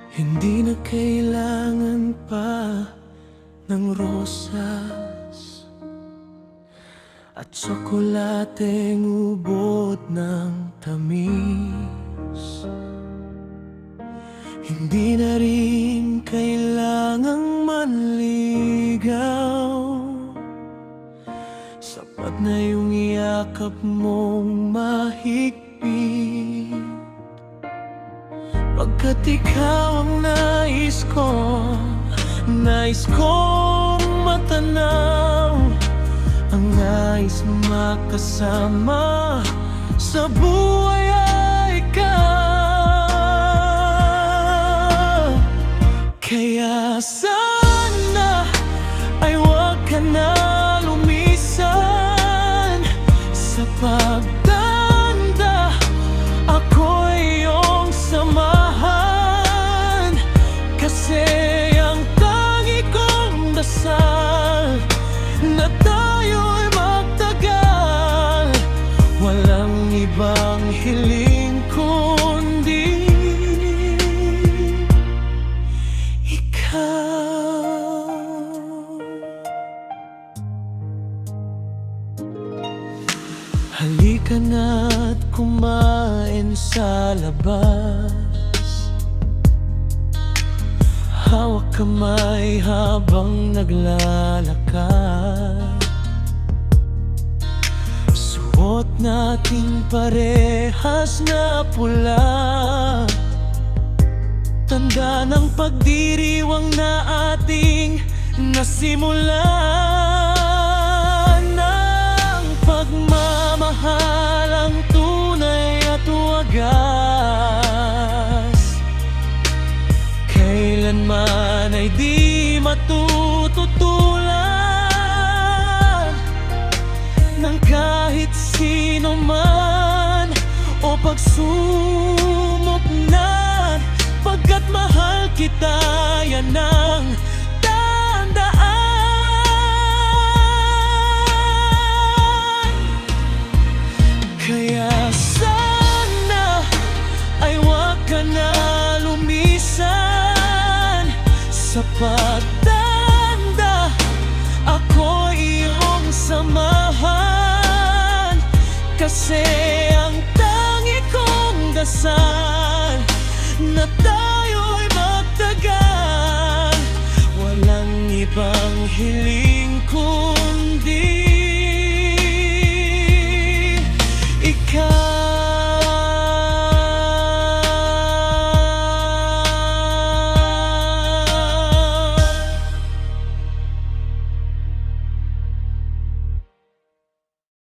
Hindi na kailangan pa ng rosas at tsokolateng ubod ng tamis. Hindi na rin kailangang manligaw, sapat na yung yakap mong mahigpit. Pagkat ikaw ang nais kong matanaw, ang nais makasama sa buhay ay ikaw. Kaya sana ay huwag ka na lumisan sa pagtanda, ako'y iyong samahan. Kasi ang tangi kong dasal na tayo'y magtagal, walang ibang hiling kundi ikaw. Halika na't kumain sa labas, hawak kamay habang naglalakad. Suot nating parehas na pula, tanda ng pagdiriwang na ating nasimulan. Ng pagmamahalang tunay at wagas, kailanman ay di matututulan ng kahit sino man o pagsumuknan. Pagkat mahal kita, yan ang tandaan. Kaya sana ay huwag ka na lumisan sa pagtanda, ako'y iyong samahan. Kasi ang tangi kong dasal na tayo'y magtagal, walang ibang hiling ko